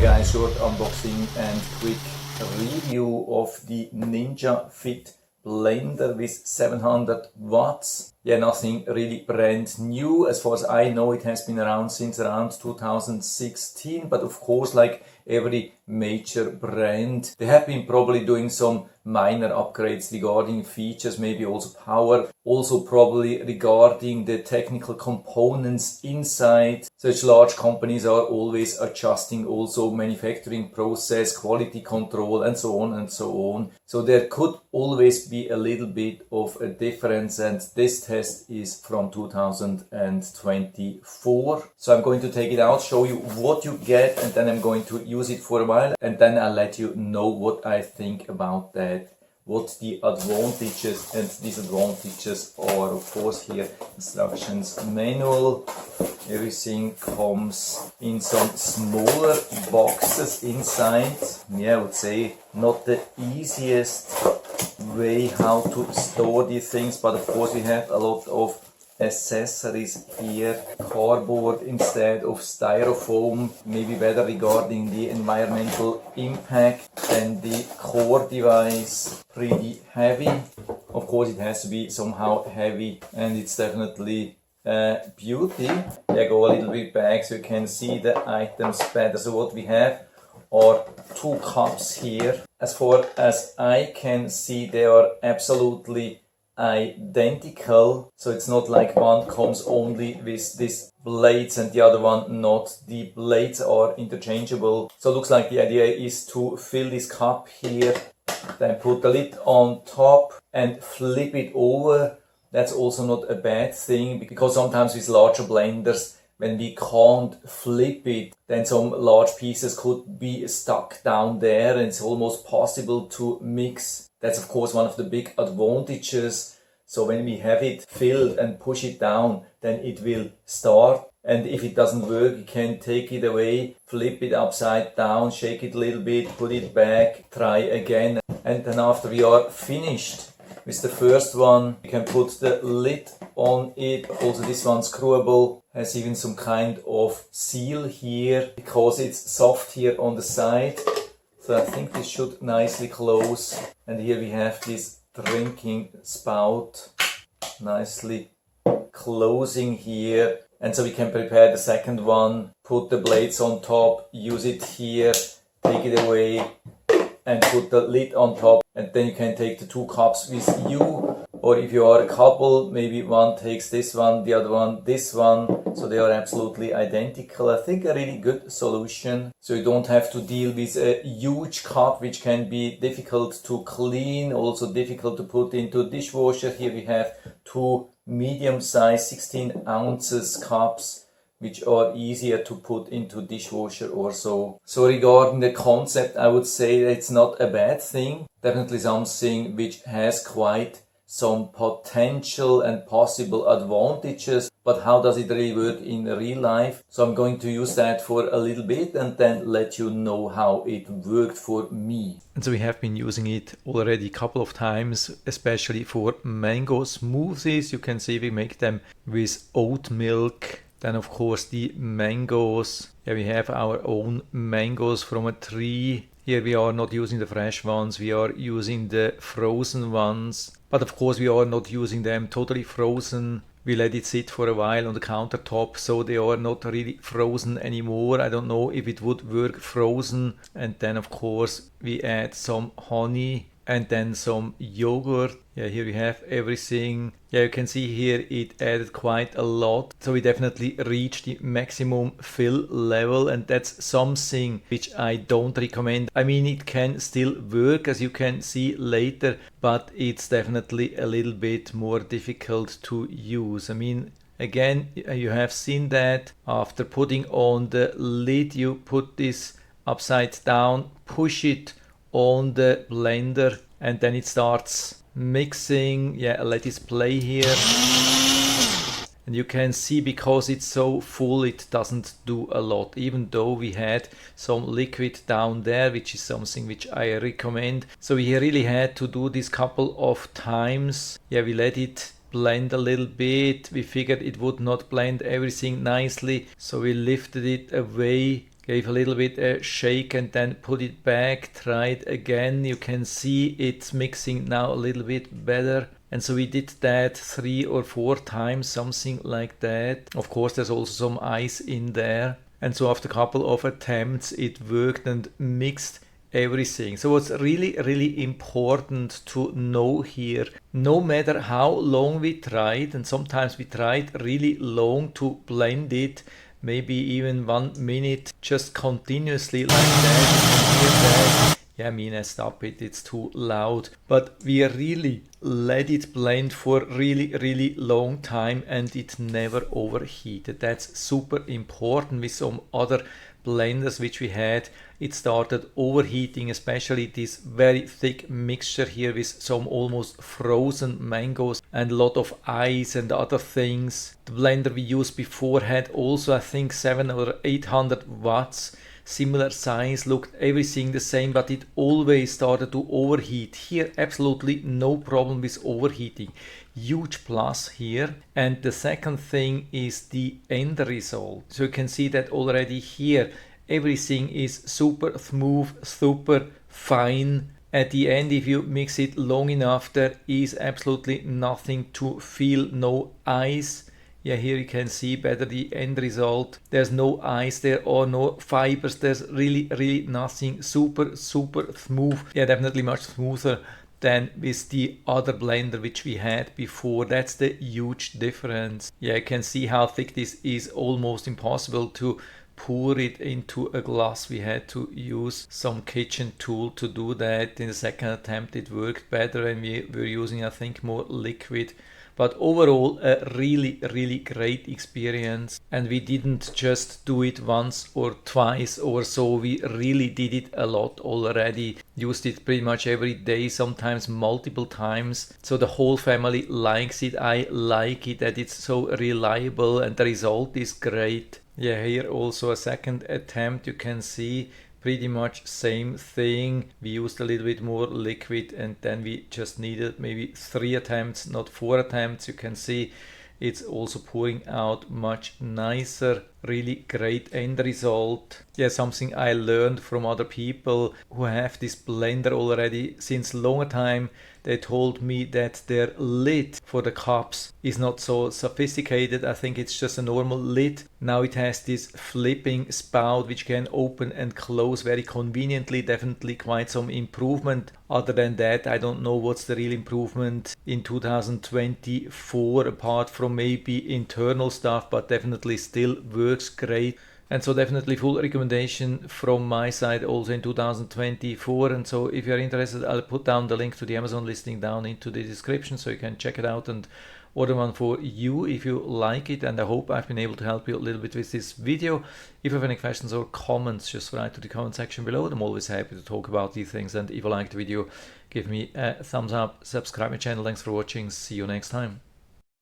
Hey guys, short unboxing and quick review of the Ninja Fit blender with 700 watts. Yeah, nothing really brand new. As far as I know, it has been around since around 2016, but of course, like every major brand, they have been probably doing some minor upgrades regarding features, maybe also power, also probably regarding the technical components inside. Such large companies are always adjusting also manufacturing process, quality control, and so on and so on. So there could always be a little bit of a difference, and this test is from 2024. So I'm going to take it out, show you what you get, and then I'm going to use it for a while, and then I'll let you know what I think about that, what the advantages and disadvantages are. Of course, here instructions manual. Everything comes in some smaller boxes inside. Yeah, I would say not the easiest way how to store these things, but of course we have a lot of accessories here. Cardboard instead of styrofoam, maybe better regarding the environmental impact than the core device. Pretty heavy. Of course it has to be somehow heavy, and it's definitely beauty. I go a little bit back so you can see the items better. So what we have are two cups here. As far as I can see, they are absolutely identical. So it's not like one comes only with these blades and the other one not. The blades are interchangeable. So it looks like the idea is to fill this cup here, then put the lid on top and flip it over. That's also not a bad thing, because sometimes with larger blenders, when we can't flip it, then some large pieces could be stuck down there and it's almost possible to mix. That's of course one of the big advantages. So when we have it filled and push it down, then it will start. And if it doesn't work, you can take it away, flip it upside down, shake it a little bit, put it back, try again. And then after we are finished with the first one, you can put the lid on it. Also this one's screwable, has even some kind of seal here because it's soft here on the side. So I think this should nicely close. And here we have this drinking spout, nicely closing here. And so we can prepare the second one, put the blades on top, use it here, take it away, and put the lid on top, and then you can take the two cups with you, or if you are a couple, maybe one takes this one, the other one this one, so they are absolutely identical. I think a really good solution, so you don't have to deal with a huge cup which can be difficult to clean, also difficult to put into dishwasher. Here we have two medium-sized 16 ounces cups, which are easier to put into dishwasher or so. So regarding the concept, I would say it's not a bad thing. Definitely something which has quite some potential and possible advantages. But how does it really work in real life? So I'm going to use that for a little bit and then let you know how it worked for me. And so we have been using it already a couple of times, especially for mango smoothies. You can see we make them with oat milk. Then of course the mangoes, yeah, we have our own mangoes from a tree. Here we are not using the fresh ones, we are using the frozen ones. But of course we are not using them totally frozen. We let it sit for a while on the countertop, so they are not really frozen anymore. I don't know if it would work frozen. And then of course we add some honey and then some yogurt. Yeah, here we have everything. Yeah, you can see here it added quite a lot. So we definitely reached the maximum fill level, and that's something which I don't recommend. I mean, it can still work as you can see later, but it's definitely a little bit more difficult to use. I mean, again, you have seen that after putting on the lid, you put this upside down, push it on the blender, and then it starts mixing. Yeah, let it play here, and you can see because it's so full it doesn't do a lot, even though we had some liquid down there, which is something which I recommend. So we really had to do this couple of times. Yeah, we let it blend a little bit. We figured it would not blend everything nicely, so we lifted it away gave a little bit a shake and then put it back, tried again. You can see it's mixing now a little bit better. And so we did that 3 or 4 times, something like that. Of course, there's also some ice in there. And so after a couple of attempts, it worked and mixed everything. So what's really, really important to know here, no matter how long we tried, and sometimes we tried really long to blend it, maybe even 1 minute, just continuously like that. Yeah, I mean, I stop it, it's too loud. But we really let it blend for really, really long time and it never overheated. That's super important. With some other blenders which we had, it started overheating, especially this very thick mixture here with some almost frozen mangoes and a lot of ice and other things. The blender we used before had also, I think, 700 or 800 watts. Similar size, looked everything the same, but it always started to overheat. Here, absolutely no problem with overheating. Huge plus here. And the second thing is the end result. So you can see that already here, everything is super smooth, super fine. At the end, if you mix it long enough, there is absolutely nothing to feel, no ice. Yeah, here you can see better the end result. There's no ice, there are no fibers, there's really, really nothing. Super, super smooth. Yeah, definitely much smoother than with the other blender which we had before. That's the huge difference. Yeah, you can see how thick this is. Almost impossible to pour it into a glass. We had to use some kitchen tool to do that. In the second attempt it worked better and we were using, I think, more liquid. But overall, a really, really great experience. And we didn't just do it once or twice or so. We really did it a lot already. Used it pretty much every day, sometimes multiple times. So the whole family likes it. I like it that it's so reliable and the result is great. Yeah, here also a second attempt. You can see pretty much same thing. We used a little bit more liquid and then we just needed maybe 3 attempts, not 4 attempts. You can see it's also pouring out much nicer. Really great end result. Yeah, something I learned from other people who have this blender already since longer time. They told me that their lid for the cups is not so sophisticated. I think it's just a normal lid. Now it has this flipping spout which can open and close very conveniently. Definitely quite some improvement. Other than that, I don't know what's the real improvement in 2024 apart from maybe internal stuff, but definitely still works great. And so definitely full recommendation from my side also in 2024. And so if you're interested, I'll put down the link to the Amazon listing down into the description so you can check it out and order one for you if you like it. And I hope I've been able to help you a little bit with this video. If you have any questions or comments, just write to the comment section below. I'm always happy to talk about these things. And if you liked the video, give me a thumbs up, subscribe my channel. Thanks for watching. See you next time.